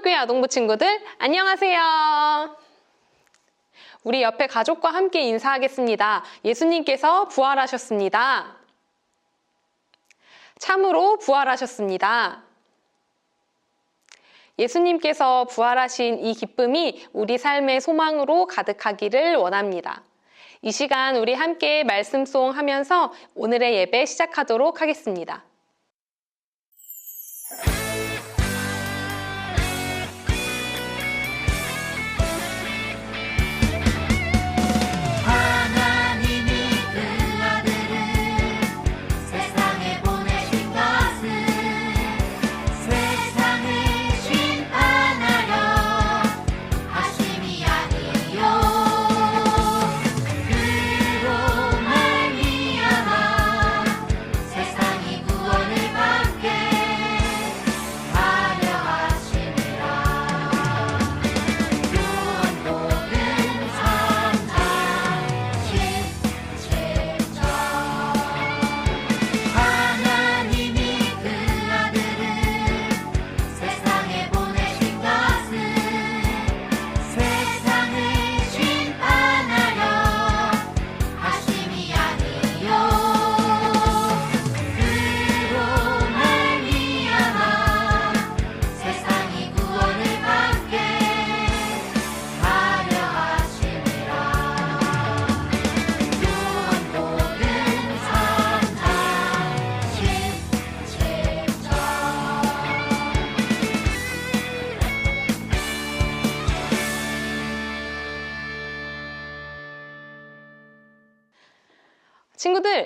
희망교회 아동부 친구들 안녕하세요. 우리 옆에 가족과 함께 인사하겠습니다. 예수님께서 부활하셨습니다. 참으로 부활하셨습니다. 예수님께서 부활하신 이 기쁨이 우리 삶의 소망으로 가득하기를 원합니다. 이 시간 우리 함께 말씀송 하면서 오늘의 예배 시작하도록 하겠습니다.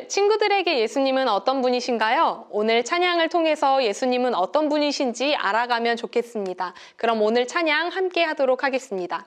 친구들에게 예수님은 어떤 분이신가요? 오늘 찬양을 통해서 예수님은 어떤 분이신지 알아가면 좋겠습니다. 그럼 오늘 찬양 함께 하도록 하겠습니다.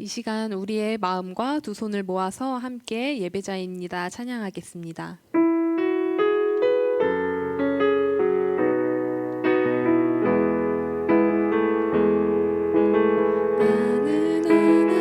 이 시간 우리의 마음과 두 손을 모아서 함께 예배자입니다. 찬양하겠습니다. 나는 하나님을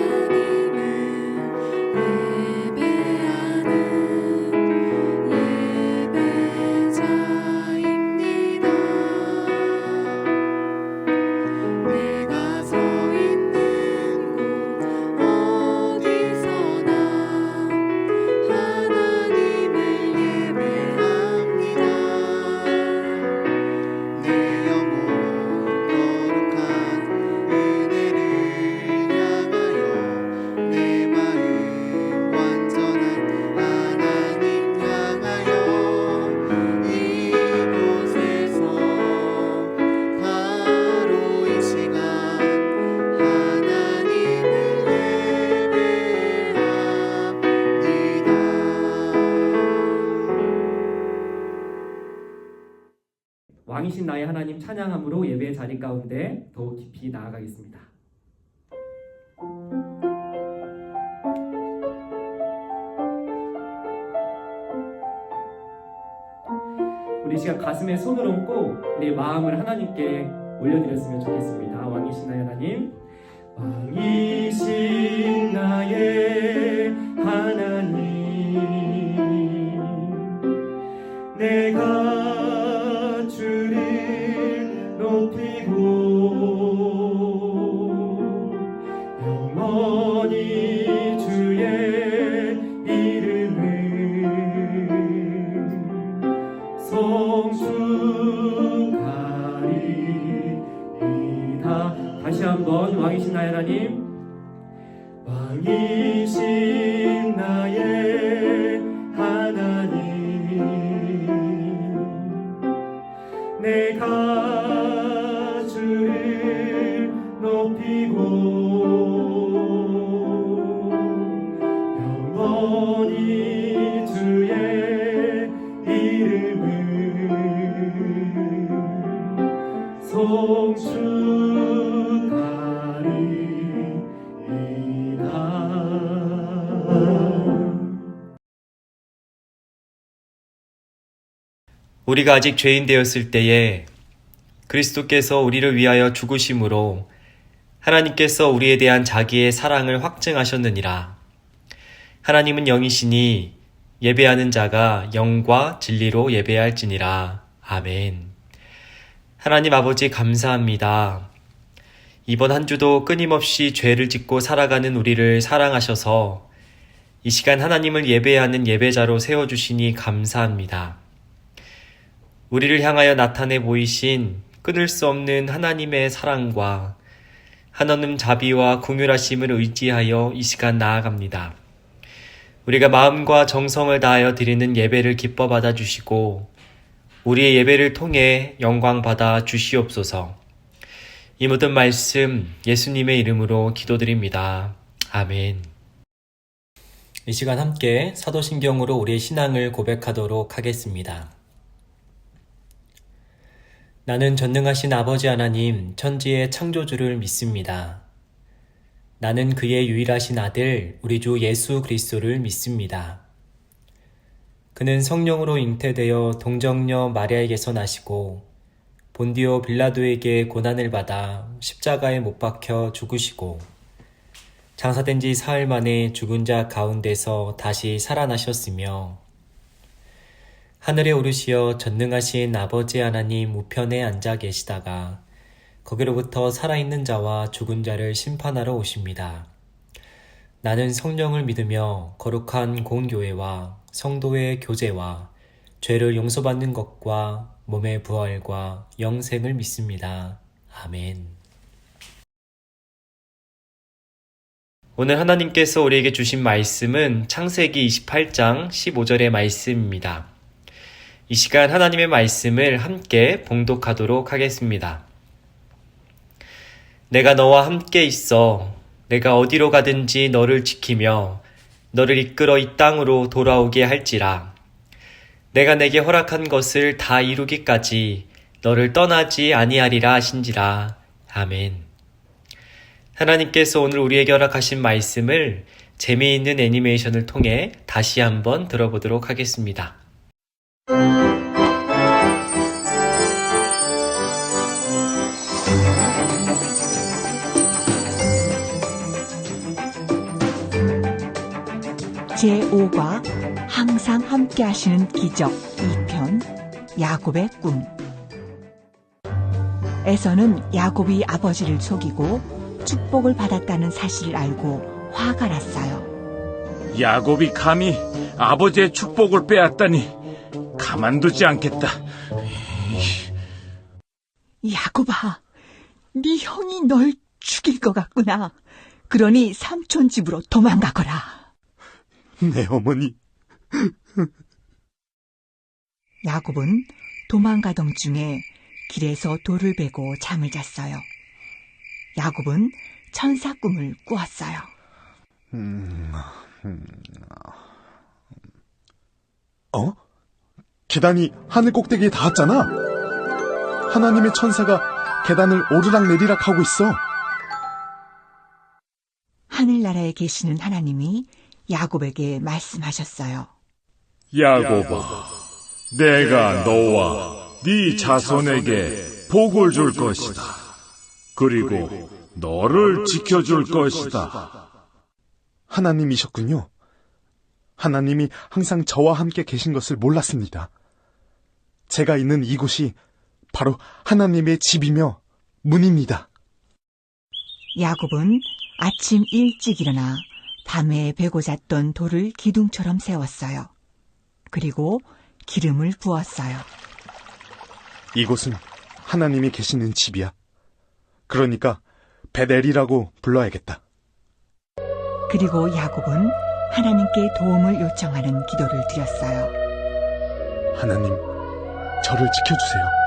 되신 나의 하나님 찬양함으로 예배의 자리 가운데 더욱 깊이 나아가겠습니다. 우리 시간 가슴에 손을 얹고 우리의 마음을 하나님께 올려드렸으면 좋겠습니다. 왕이신 나의 하나님, 왕이신 나의 하나님, 내가 주를 높이고 영원히 주의 이름을 성축하리이다. 다시 한번 왕이신 나의 하나님, 왕이신 나의 하나님, 내가 주를 높이고 영원히 주의 이름을 우리가 아직 죄인 되었을 때에 그리스도께서 우리를 위하여 죽으심으로 하나님께서 우리에 대한 자기의 사랑을 확증하셨느니라. 하나님은 영이시니 예배하는 자가 영과 진리로 예배할지니라. 아멘. 하나님 아버지 감사합니다. 이번 한 주도 끊임없이 죄를 짓고 살아가는 우리를 사랑하셔서 이 시간 하나님을 예배하는 예배자로 세워주시니 감사합니다. 우리를 향하여 나타내 보이신 끊을 수 없는 하나님의 사랑과 한없는 자비와 긍휼하심을 의지하여 이 시간 나아갑니다. 우리가 마음과 정성을 다하여 드리는 예배를 기뻐 받아주시고 우리의 예배를 통해 영광 받아 주시옵소서. 이 모든 말씀 예수님의 이름으로 기도드립니다. 아멘. 이 시간 함께 사도신경으로 우리의 신앙을 고백하도록 하겠습니다. 나는 전능하신 아버지 하나님 천지의 창조주를 믿습니다. 나는 그의 유일하신 아들 우리 주 예수 그리스도를 믿습니다. 그는 성령으로 잉태되어 동정녀 마리아에게서 나시고 본디오 빌라도에게 고난을 받아 십자가에 못 박혀 죽으시고 장사된 지 사흘 만에 죽은 자 가운데서 다시 살아나셨으며 하늘에 오르시어 전능하신 아버지 하나님 우편에 앉아 계시다가 거기로부터 살아있는 자와 죽은 자를 심판하러 오십니다. 나는 성령을 믿으며 거룩한 공교회와 성도의 교제와 죄를 용서받는 것과 몸의 부활과 영생을 믿습니다. 아멘. 오늘 하나님께서 우리에게 주신 말씀은 창세기 28장 15절의 말씀입니다. 이 시간 하나님의 말씀을 함께 봉독하도록 하겠습니다. 내가 너와 함께 있어 내가 어디로 가든지 너를 지키며 너를 이끌어 이 땅으로 돌아오게 할지라. 내가 내게 허락한 것을 다 이루기까지 너를 떠나지 아니하리라 하신지라. 아멘. 하나님께서 오늘 우리에게 허락하신 말씀을 재미있는 애니메이션을 통해 다시 한번 들어보도록 하겠습니다. 제5과 항상 함께 하시는 기적 2편 야곱의 꿈. 에서는 야곱이 아버지를 속이고 축복을 받았다는 사실을 알고 화가 났어요. 야곱이 감히 아버지의 축복을 빼앗다니 가만두지 않겠다. 야곱아, 네 형이 널 죽일 것 같구나. 그러니 삼촌 집으로 도망가거라. 내 어머니. 야곱은 도망가던 중에 길에서 돌을 베고 잠을 잤어요. 야곱은 천사 꿈을 꾸었어요. 계단이 하늘 꼭대기에 닿았잖아. 하나님의 천사가 계단을 오르락내리락 하고 있어. 하늘나라에 계시는 하나님이 야곱에게 말씀하셨어요. 야곱아, 내가 너와 네 자손에게 복을 줄 것이다. 그리고 너를 지켜줄 것이다. 하나님이셨군요. 하나님이 항상 저와 함께 계신 것을 몰랐습니다. 제가 있는 이곳이 바로 하나님의 집이며 문입니다. 야곱은 아침 일찍 일어나 밤에 베고 잤던 돌을 기둥처럼 세웠어요. 그리고 기름을 부었어요. 이곳은 하나님이 계시는 집이야. 그러니까 베델이라고 불러야겠다. 그리고 야곱은 하나님께 도움을 요청하는 기도를 드렸어요. 하나님, 저를 지켜주세요.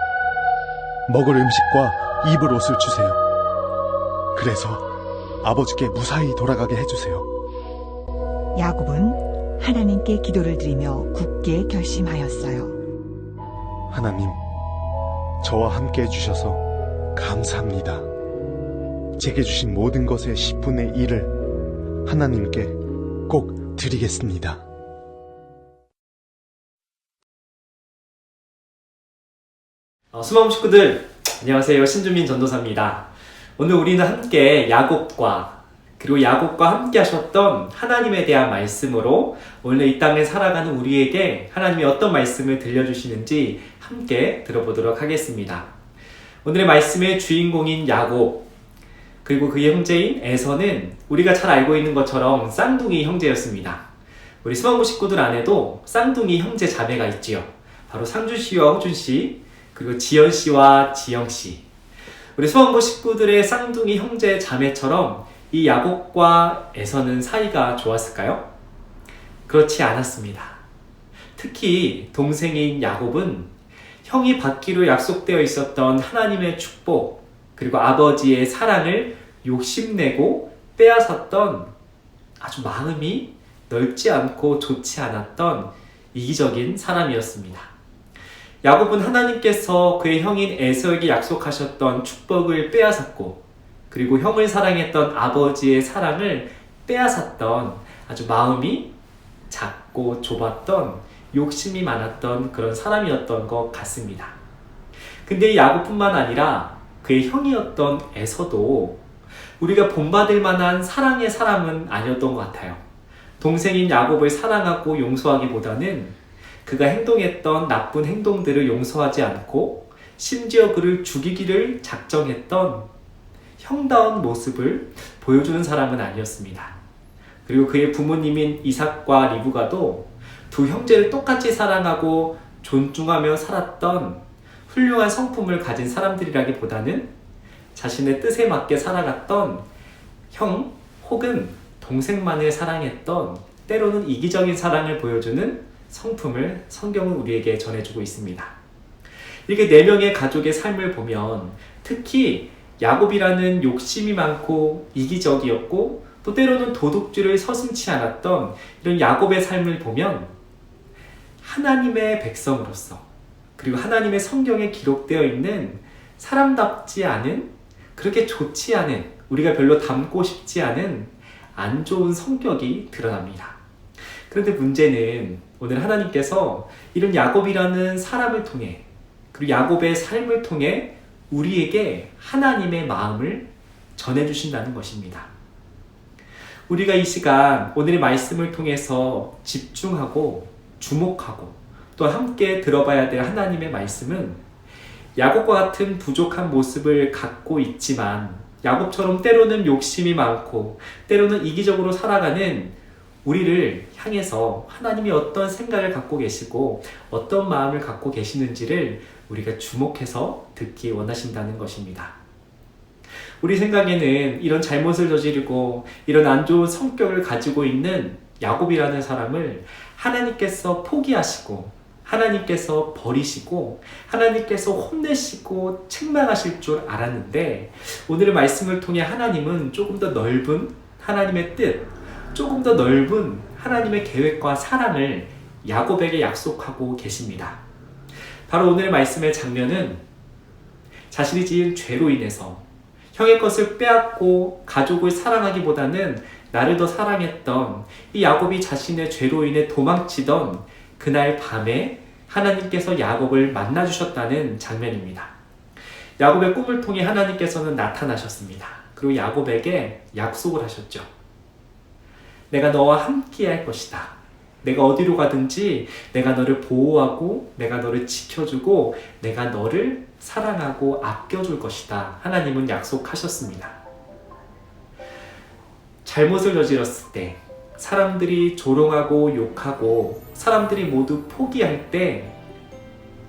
먹을 음식과 입을 옷을 주세요. 그래서 아버지께 무사히 돌아가게 해주세요. 야곱은 하나님께 기도를 드리며 굳게 결심하였어요. 하나님, 저와 함께 해주셔서 감사합니다. 제게 주신 모든 것의 10분의 1을 하나님께 꼭 드리겠습니다. 수마음 식구들, 안녕하세요. 신주민 전도사입니다. 오늘 우리는 함께 야곱과 그리고 야곱과 함께 하셨던 하나님에 대한 말씀으로 오늘 이 땅에 살아가는 우리에게 하나님이 어떤 말씀을 들려주시는지 함께 들어보도록 하겠습니다. 오늘의 말씀의 주인공인 야곱 그리고 그의 형제인 에서는 우리가 잘 알고 있는 것처럼 쌍둥이 형제였습니다. 우리 수마음 식구들 안에도 쌍둥이 형제 자매가 있지요. 바로 상준씨와 호준씨 그리고 지연씨와 지영씨. 우리 수마음 식구들의 쌍둥이 형제 자매처럼 이 야곱과 에서는 사이가 좋았을까요? 그렇지 않았습니다. 특히 동생인 야곱은 형이 받기로 약속되어 있었던 하나님의 축복 그리고 아버지의 사랑을 욕심내고 빼앗았던 아주 마음이 넓지 않고 좋지 않았던 이기적인 사람이었습니다. 야곱은 하나님께서 그의 형인 에서에게 약속하셨던 축복을 빼앗았고 그리고 형을 사랑했던 아버지의 사랑을 빼앗았던 아주 마음이 작고 좁았던 욕심이 많았던 그런 사람이었던 것 같습니다. 근데 야곱뿐만 아니라 그의 형이었던 에서도 우리가 본받을 만한 사랑의 사람은 아니었던 것 같아요. 동생인 야곱을 사랑하고 용서하기보다는 그가 행동했던 나쁜 행동들을 용서하지 않고 심지어 그를 죽이기를 작정했던 형다운 모습을 보여주는 사람은 아니었습니다. 그리고 그의 부모님인 이삭과 리브가도 두 형제를 똑같이 사랑하고 존중하며 살았던 훌륭한 성품을 가진 사람들이라기보다는 자신의 뜻에 맞게 살아갔던 형 혹은 동생만을 사랑했던 때로는 이기적인 사랑을 보여주는 성품을 성경은 우리에게 전해주고 있습니다. 이렇게 4명의 가족의 삶을 보면 특히 야곱이라는 욕심이 많고 이기적이었고 또 때로는 도둑질을 서슴지 않았던 이런 야곱의 삶을 보면 하나님의 백성으로서 그리고 하나님의 성경에 기록되어 있는 사람답지 않은 그렇게 좋지 않은 우리가 별로 닮고 싶지 않은 안 좋은 성격이 드러납니다. 그런데 문제는 오늘 하나님께서 이런 야곱이라는 사람을 통해 그리고 야곱의 삶을 통해 우리에게 하나님의 마음을 전해주신다는 것입니다. 우리가 이 시간 오늘의 말씀을 통해서 집중하고 주목하고 또 함께 들어봐야 될 하나님의 말씀은 야곱과 같은 부족한 모습을 갖고 있지만 야곱처럼 때로는 욕심이 많고 때로는 이기적으로 살아가는 우리를 향해서 하나님이 어떤 생각을 갖고 계시고 어떤 마음을 갖고 계시는지를 우리가 주목해서 듣기 원하신다는 것입니다. 우리 생각에는 이런 잘못을 저지르고 이런 안 좋은 성격을 가지고 있는 야곱이라는 사람을 하나님께서 포기하시고 하나님께서 버리시고 하나님께서 혼내시고 책망하실 줄 알았는데 오늘의 말씀을 통해 하나님은 조금 더 넓은 하나님의 뜻, 조금 더 넓은 하나님의 계획과 사랑을 야곱에게 약속하고 계십니다. 바로 오늘 말씀의 장면은 자신이 지은 죄로 인해서 형의 것을 빼앗고 가족을 사랑하기보다는 나를 더 사랑했던 이 야곱이 자신의 죄로 인해 도망치던 그날 밤에 하나님께서 야곱을 만나주셨다는 장면입니다. 야곱의 꿈을 통해 하나님께서는 나타나셨습니다. 그리고 야곱에게 약속을 하셨죠. 내가 너와 함께 할 것이다. 내가 어디로 가든지 내가 너를 보호하고 내가 너를 지켜주고 내가 너를 사랑하고 아껴줄 것이다. 하나님은 약속하셨습니다. 잘못을 저질렀을 때, 사람들이 조롱하고 욕하고 사람들이 모두 포기할 때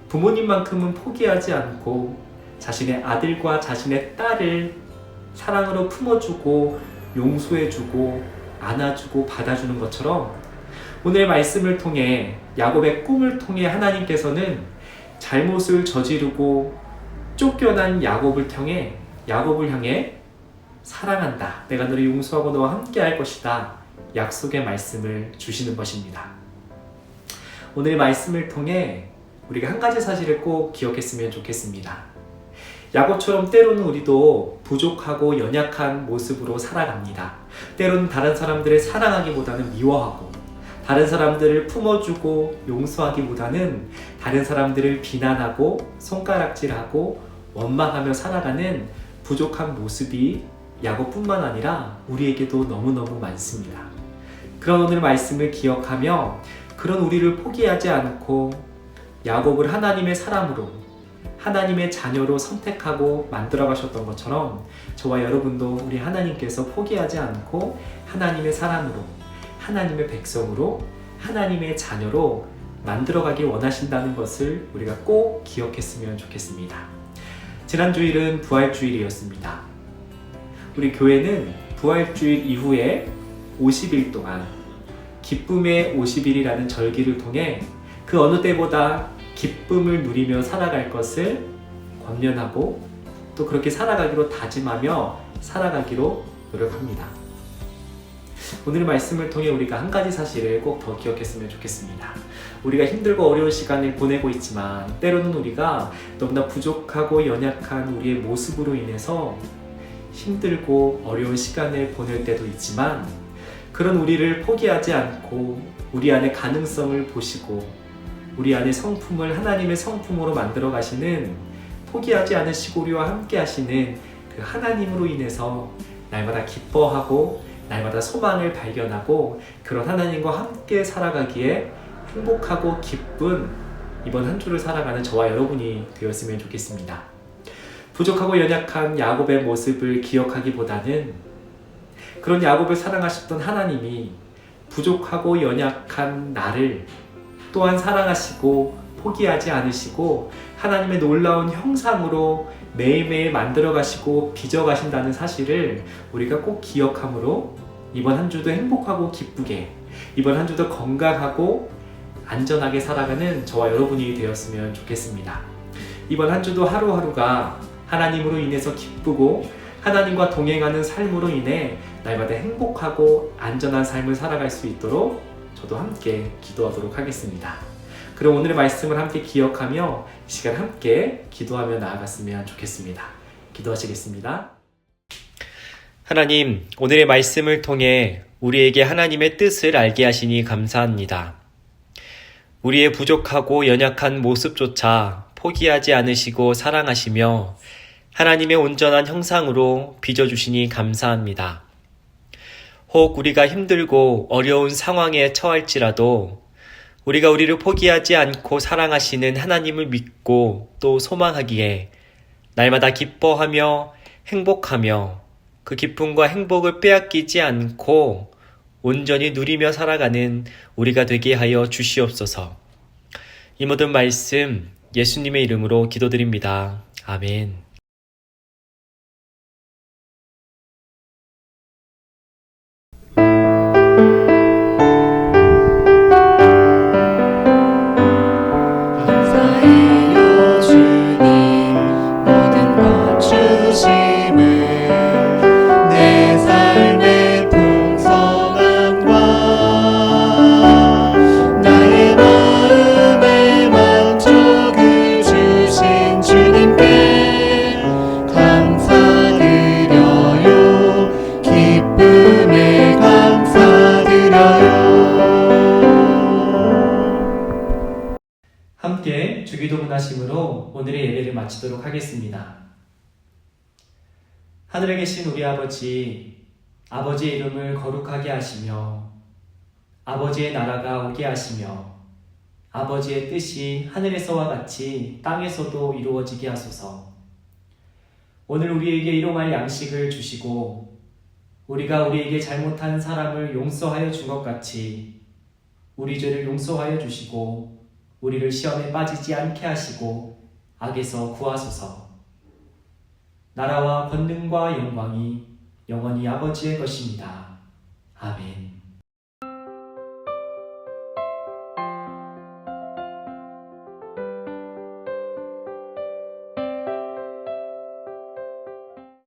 부모님만큼은 포기하지 않고 자신의 아들과 자신의 딸을 사랑으로 품어주고 용서해주고 안아주고 받아주는 것처럼 오늘의 말씀을 통해 야곱의 꿈을 통해 하나님께서는 잘못을 저지르고 쫓겨난 야곱을 향해 사랑한다. 내가 너를 용서하고 너와 함께 할 것이다. 약속의 말씀을 주시는 것입니다. 오늘의 말씀을 통해 우리가 한 가지 사실을 꼭 기억했으면 좋겠습니다. 야곱처럼 때로는 우리도 부족하고 연약한 모습으로 살아갑니다. 때로는 다른 사람들을 사랑하기보다는 미워하고 다른 사람들을 품어주고 용서하기보다는 다른 사람들을 비난하고 손가락질하고 원망하며 살아가는 부족한 모습이 야곱뿐만 아니라 우리에게도 너무너무 많습니다. 그런 오늘 말씀을 기억하며 그런 우리를 포기하지 않고 야곱을 하나님의 사람으로 하나님의 자녀로 선택하고 만들어 가셨던 것처럼 저와 여러분도 우리 하나님께서 포기하지 않고 하나님의 사람으로 하나님의 백성으로 하나님의 자녀로 만들어가기 원하신다는 것을 우리가 꼭 기억했으면 좋겠습니다. 지난 주일은 부활주일이었습니다. 우리 교회는 부활주일 이후에 50일 동안 기쁨의 50일이라는 절기를 통해 그 어느 때보다 기쁨을 누리며 살아갈 것을 권면하고 또 그렇게 살아가기로 다짐하며 살아가기로 노력합니다. 오늘 말씀을 통해 우리가 한 가지 사실을 꼭 더 기억했으면 좋겠습니다. 우리가 힘들고 어려운 시간을 보내고 있지만 때로는 우리가 너무나 부족하고 연약한 우리의 모습으로 인해서 힘들고 어려운 시간을 보낼 때도 있지만 그런 우리를 포기하지 않고 우리 안에 가능성을 보시고 우리 안에 성품을 하나님의 성품으로 만들어 가시는 포기하지 않으시고 우리와 함께 하시는 그 하나님으로 인해서 날마다 기뻐하고 날마다 소망을 발견하고 그런 하나님과 함께 살아가기에 행복하고 기쁜 이번 한 주를 살아가는 저와 여러분이 되었으면 좋겠습니다. 부족하고 연약한 야곱의 모습을 기억하기보다는 그런 야곱을 사랑하셨던 하나님이 부족하고 연약한 나를 또한 사랑하시고 포기하지 않으시고 하나님의 놀라운 형상으로 매일매일 만들어 가시고 빚어 가신다는 사실을 우리가 꼭 기억함으로 이번 한 주도 행복하고 기쁘게 이번 한 주도 건강하고 안전하게 살아가는 저와 여러분이 되었으면 좋겠습니다. 이번 한 주도 하루하루가 하나님으로 인해서 기쁘고 하나님과 동행하는 삶으로 인해 날마다 행복하고 안전한 삶을 살아갈 수 있도록 저도 함께 기도하도록 하겠습니다. 그럼 오늘의 말씀을 함께 기억하며 이 시간 함께 기도하며 나아갔으면 좋겠습니다. 기도하시겠습니다. 하나님, 오늘의 말씀을 통해 우리에게 하나님의 뜻을 알게 하시니 감사합니다. 우리의 부족하고 연약한 모습조차 포기하지 않으시고 사랑하시며 하나님의 온전한 형상으로 빚어주시니 감사합니다. 혹 우리가 힘들고 어려운 상황에 처할지라도 우리가 우리를 포기하지 않고 사랑하시는 하나님을 믿고 또 소망하기에 날마다 기뻐하며 행복하며 그 기쁨과 행복을 빼앗기지 않고 온전히 누리며 살아가는 우리가 되게 하여 주시옵소서. 이 모든 말씀 예수님의 이름으로 기도드립니다. 아멘. 나의 마음에 만족을 주신 주님께 기도하심으로 오늘의 예배를 마치도록 하겠습니다. 하늘에 계신 우리 아버지, 아버지의 이름을 거룩하게 하시며 아버지의 나라가 오게 하시며 아버지의 뜻이 하늘에서와 같이 땅에서도 이루어지게 하소서. 오늘 우리에게 일용할 양식을 주시고 우리가 우리에게 잘못한 사람을 용서하여 준 것 같이 우리 죄를 용서하여 주시고 우리를 시험에 빠지지 않게 하시고 악에서 구하소서. 나라와 권능과 영광이 영원히 아버지의 것입니다. 아멘.